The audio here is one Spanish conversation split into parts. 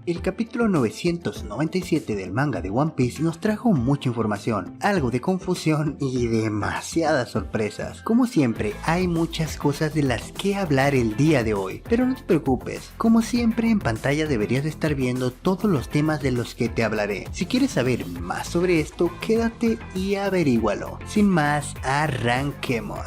El capítulo 997 del manga de One Piece nos trajo mucha información, algo de confusión y demasiadas sorpresas. Como siempre, hay muchas cosas de las que hablar el día de hoy, pero no te preocupes, como siempre en pantalla deberías estar viendo todos los temas de los que te hablaré. Si quieres saber más sobre esto, quédate y averígualo. Sin más, arranquemos.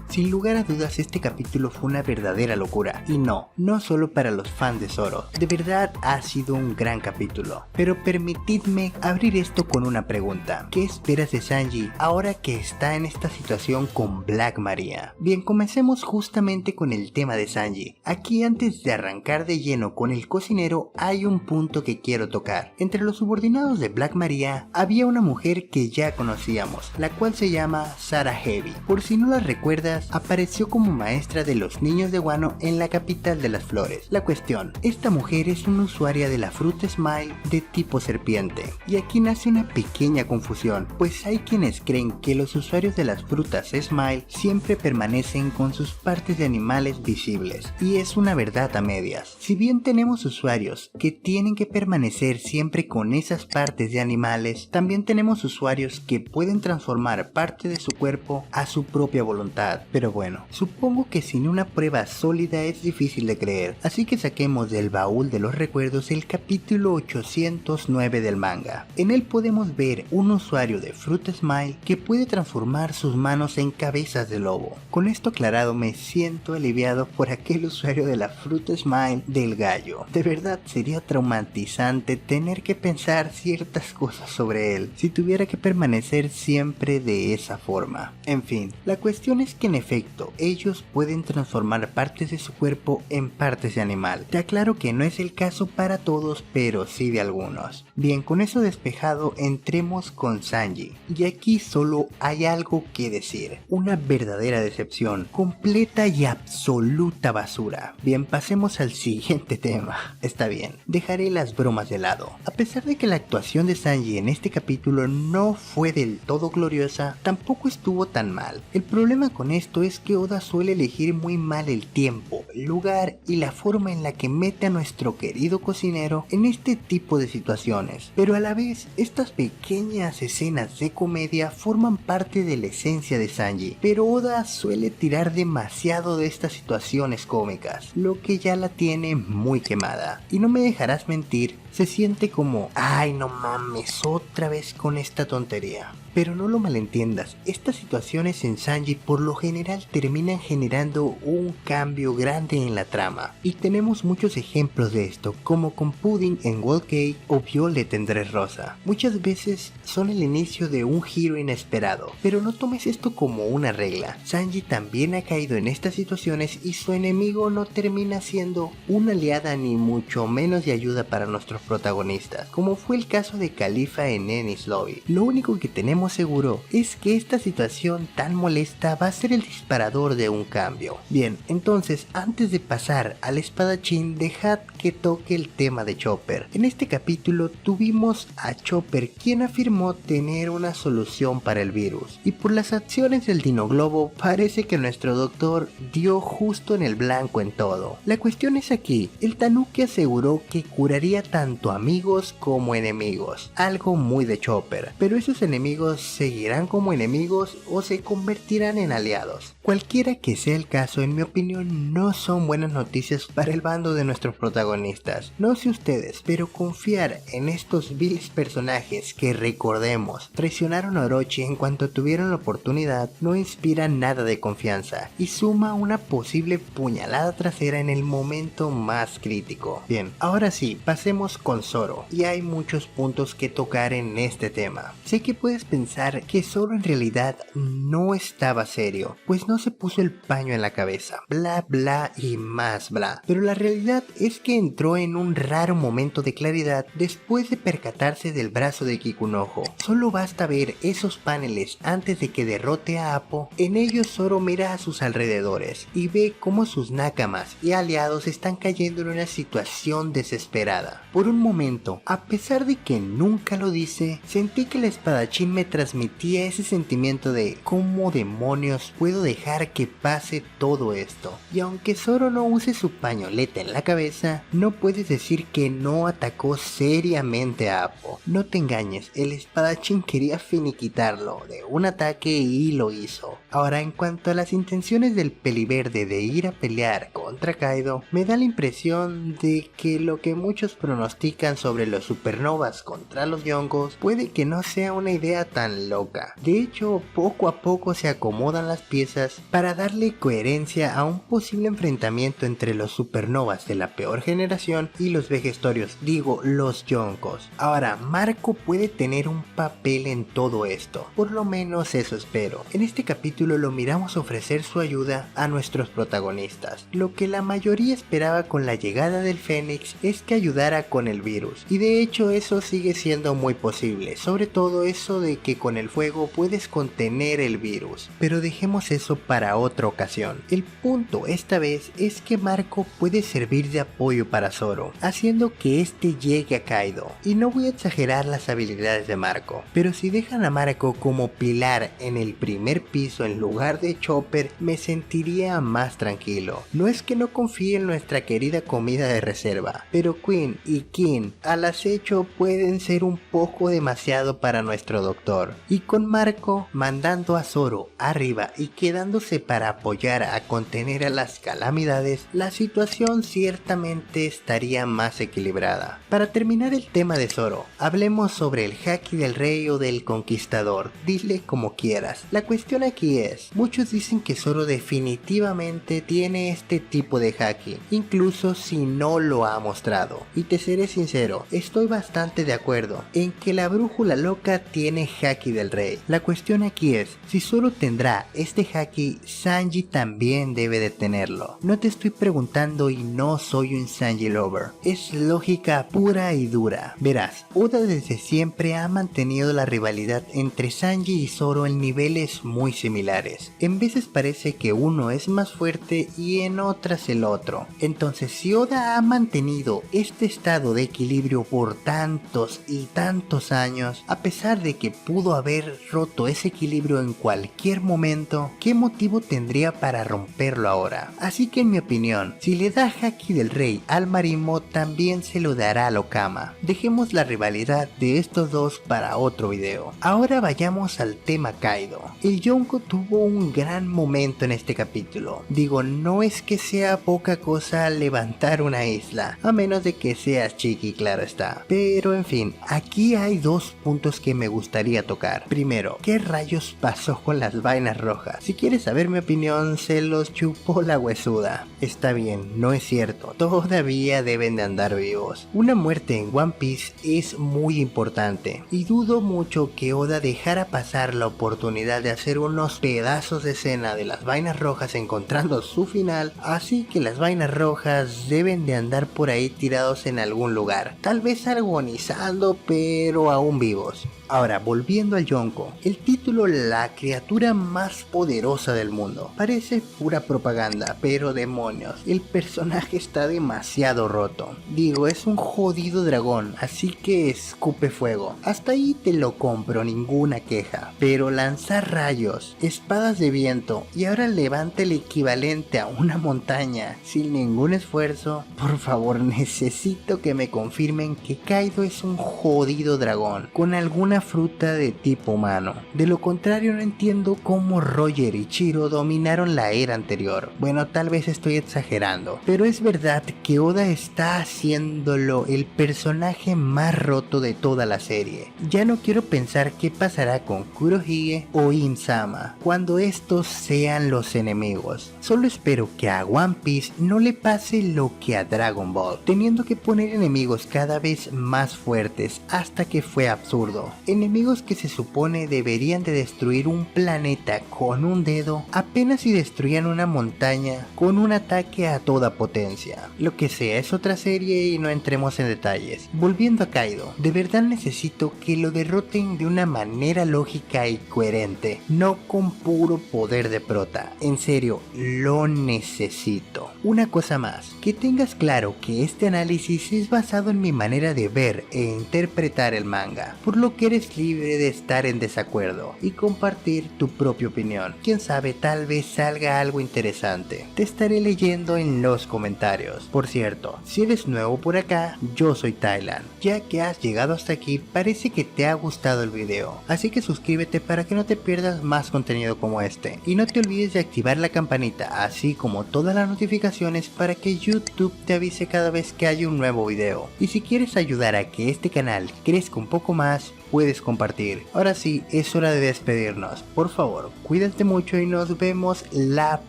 Sin lugar a dudas, este capítulo fue una verdadera locura, y no solo para los fans de Zoro, de verdad ha sido un gran capítulo. Pero permitidme abrir esto con una pregunta: ¿qué esperas de Sanji ahora que está en esta situación con Black Maria? Bien, comencemos justamente con el tema de Sanji. Aquí, antes de arrancar de lleno con el cocinero, hay un punto que quiero tocar. Entre los subordinados de Black Maria había una mujer que ya conocíamos, la cual se llama Sarah Heavy. Por si no la recuerdas, apareció como maestra de los niños de Wano en la capital de las flores. La cuestión: esta mujer es una usuaria de la fruta Smile de tipo serpiente. Y aquí nace una pequeña confusión, pues hay quienes creen que los usuarios de las frutas Smile siempre permanecen con sus partes de animales visibles, y es una verdad a medias. Si bien tenemos usuarios que tienen que permanecer siempre con esas partes de animales, también tenemos usuarios que pueden transformar parte de su cuerpo a su propia voluntad. Pero bueno, supongo que sin una prueba sólida es difícil de creer, así que saquemos del baúl de los recuerdos el capítulo 809 del manga. En él podemos ver un usuario de Fruit Smile que puede transformar sus manos en cabezas de lobo. Con esto aclarado, me siento aliviado por aquel usuario de la Fruit Smile del gallo. De verdad sería traumatizante tener que pensar ciertas cosas sobre él si tuviera que permanecer siempre de esa forma. En fin, la cuestión es que en efecto, ellos pueden transformar partes de su cuerpo en partes de animal. Te aclaro que no es el caso para todos, pero sí de algunos. Bien, con eso despejado, entremos con Sanji. Y aquí solo hay algo que decir: una verdadera decepción, completa y absoluta basura. Bien, pasemos al siguiente tema. Está bien, dejaré las bromas de lado. A pesar de que la actuación de Sanji en este capítulo no fue del todo gloriosa, tampoco estuvo tan mal. El problema con esto es que Oda suele elegir muy mal el tiempo, el lugar y la forma en la que mete a nuestro querido cocinero en este tipo de situaciones, pero a la vez estas pequeñas escenas de comedia forman parte de la esencia de Sanji. Pero Oda suele tirar demasiado de estas situaciones cómicas, lo que ya la tiene muy quemada, y no me dejarás mentir, se siente como: ay, no mames, otra vez con esta tontería. Pero no lo malentiendas, estas situaciones en Sanji por lo general terminan generando un cambio grande en la trama, y tenemos muchos ejemplos de esto, como con Pudding en Whole Cake o Violet en Dressrosa. Muchas veces son el inicio de un giro inesperado, pero no tomes esto como una regla. Sanji también ha caído en estas situaciones y su enemigo no termina siendo una aliada ni mucho menos de ayuda para nuestros protagonistas, como fue el caso de Califa en Enies Lobby. Lo único que tenemos seguro es que esta situación tan molesta va a ser el disparador de un cambio. Bien, entonces antes de pasar al espadachín, dejad que toque el tema de Chopper. En este capítulo tuvimos a Chopper, quien afirmó tener una solución para el virus, y por las acciones del Dinoglobo parece que nuestro doctor dio justo en el blanco en todo. La cuestión es aquí: el Tanuki aseguró que curaría tanto amigos como enemigos, algo muy de Chopper, pero esos enemigos seguirán como enemigos o se convertirán en aliados. Cualquiera que sea el caso, en mi opinión no son buenas noticias para el bando de nuestros protagonistas. No sé ustedes, pero confiar en estos viles personajes que, recordemos, traicionaron a Orochi en cuanto tuvieron la oportunidad, no inspira nada de confianza y suma una posible puñalada trasera en el momento más crítico. Bien, ahora sí, pasemos con Zoro, y hay muchos puntos que tocar en este tema. Sé que puedes pensar que Zoro en realidad no estaba serio, pues no se puso el paño en la cabeza, bla bla y más bla, pero la realidad es que entró en un raro momento de claridad después de percatarse del brazo de Kikunojo. Solo basta ver esos paneles antes de que derrote a Appo. En ellos Zoro mira a sus alrededores y ve cómo sus nakamas y aliados están cayendo en una situación desesperada. Por Por un momento, a pesar de que nunca lo dice, sentí que el espadachín me transmitía ese sentimiento de ¿cómo demonios puedo dejar que pase todo esto? Y aunque Zoro no use su pañoleta en la cabeza, no puedes decir que no atacó seriamente a Appo. No te engañes, el espadachín quería finiquitarlo de un ataque y lo hizo. Ahora, en cuanto a las intenciones del peliverde de ir a pelear contra Kaido, me da la impresión de que lo que muchos pronostican sobre los supernovas contra los Yonkos puede que no sea una idea tan loca. De hecho, poco a poco se acomodan las piezas para darle coherencia a un posible enfrentamiento entre los supernovas de la peor generación y los vejestorios, digo los Yonkos. Ahora, Marco puede tener un papel en todo esto, por lo menos eso espero. En este capítulo lo miramos ofrecer su ayuda a nuestros protagonistas. Lo que la mayoría esperaba con la llegada del Fénix es que ayudara con el virus, y de hecho eso sigue siendo muy posible, sobre todo eso de que con el fuego puedes contener el virus, pero dejemos eso para otra ocasión. El punto esta vez es que Marco puede servir de apoyo para Zoro, haciendo que este llegue a Kaido, y no voy a exagerar las habilidades de Marco, pero si dejan a Marco como pilar en el primer piso en lugar de Chopper, me sentiría más tranquilo. No es que no confíe en nuestra querida comida de reserva, pero Queen y King al acecho pueden ser un poco demasiado para nuestro doctor, y con Marco mandando a Zoro arriba y quedándose para apoyar a contener a las calamidades, la situación ciertamente estaría más equilibrada. Para terminar el tema de Zoro, hablemos sobre el haki del rey o del conquistador, dile como quieras. La cuestión aquí es, muchos dicen que Zoro definitivamente tiene este tipo de haki, incluso si no lo ha mostrado, y te seré sincero, estoy bastante de acuerdo en que la brújula loca tiene haki del rey. La cuestión aquí es, si Zoro tendrá este haki, Sanji también debe de tenerlo. No te estoy preguntando y no soy un Sanji lover, es lógica pura y dura. Verás, Oda desde siempre ha mantenido la rivalidad entre Sanji y Zoro en niveles muy similares. En veces parece que uno es más fuerte y en otras el otro. Entonces, si Oda ha mantenido este estado de equilibrio por tantos y tantos años, a pesar de que pudo haber roto ese equilibrio en cualquier momento, ¿qué motivo tendría para romperlo ahora? Así que en mi opinión, si le da haki del rey al Marimo, también se lo dará a Okama. Dejemos la rivalidad de estos dos para otro video. Ahora vayamos al tema Kaido. El Yonko tuvo un gran momento en este capítulo. Digo, no es que sea poca cosa levantar una isla, a menos de que seas chiqui, claro está. Pero en fin, aquí hay dos puntos que me gustaría tocar. Primero, ¿qué rayos pasó con las vainas rojas? Si quieres saber mi opinión, se los chupó la huesuda. Está bien, no es cierto, todavía deben de andar vivos. Una muerte en One Piece es muy importante, y dudo mucho que Oda dejara pasar la oportunidad de hacer unos pedazos de escena de las vainas rojas encontrando su final, así que las vainas rojas deben de andar por ahí tirados en algún lugar, tal vez agonizando pero aún vivos. Ahora, volviendo al Yonko, el título La criatura más poderosa del mundo parece pura propaganda, pero demonios, el personaje está demasiado roto. Digo, es un jodido dragón, así que escupe fuego. Hasta ahí te lo compro, ninguna queja. Pero lanzar rayos, espadas de viento y ahora levanta el equivalente a una montaña sin ningún esfuerzo. Por favor, necesito que me confirmen que Kaido es un jodido dragón con alguna fruta de tipo humano. De lo contrario, no entiendo cómo Roger y Chiro dominaron la era anterior. Bueno, tal vez estoy exagerando, pero es verdad que Oda está haciéndolo el personaje más roto de toda la serie. Ya no quiero pensar qué pasará con Kurohige o Im-sama cuando estos sean los enemigos. Solo espero que a One Piece no le pase lo que a Dragon Ball, teniendo que poner enemigos cada vez más fuertes hasta que fue absurdo. enemigos que se supone deberían de destruir un planeta con un dedo, apenas si destruían una montaña con un ataque a toda potencia. Lo que sea es otra serie y no entremos en detalles. Volviendo a Kaido, de verdad necesito que lo derroten de una manera lógica y coherente, no con puro poder de prota. En serio, lo necesito. Una cosa más, que tengas claro que este análisis es basado en mi manera de ver e interpretar el manga, por lo que eres libre de estar en desacuerdo y compartir tu propia opinión. Quién sabe, tal vez salga algo interesante. Te estaré leyendo en los comentarios. Por cierto, si eres nuevo por acá, yo soy Thailand. Ya que has llegado hasta aquí, parece que te ha gustado el video, así que suscríbete para que no te pierdas más contenido como este. Y no te olvides de activar la campanita, así como todas las notificaciones para que YouTube te avise cada vez que haya un nuevo video. Y si quieres ayudar a que este canal crezca un poco más, puedes compartir. Ahora sí, es hora de despedirnos. Por favor, cuídate mucho y nos vemos la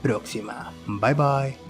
próxima. Bye bye.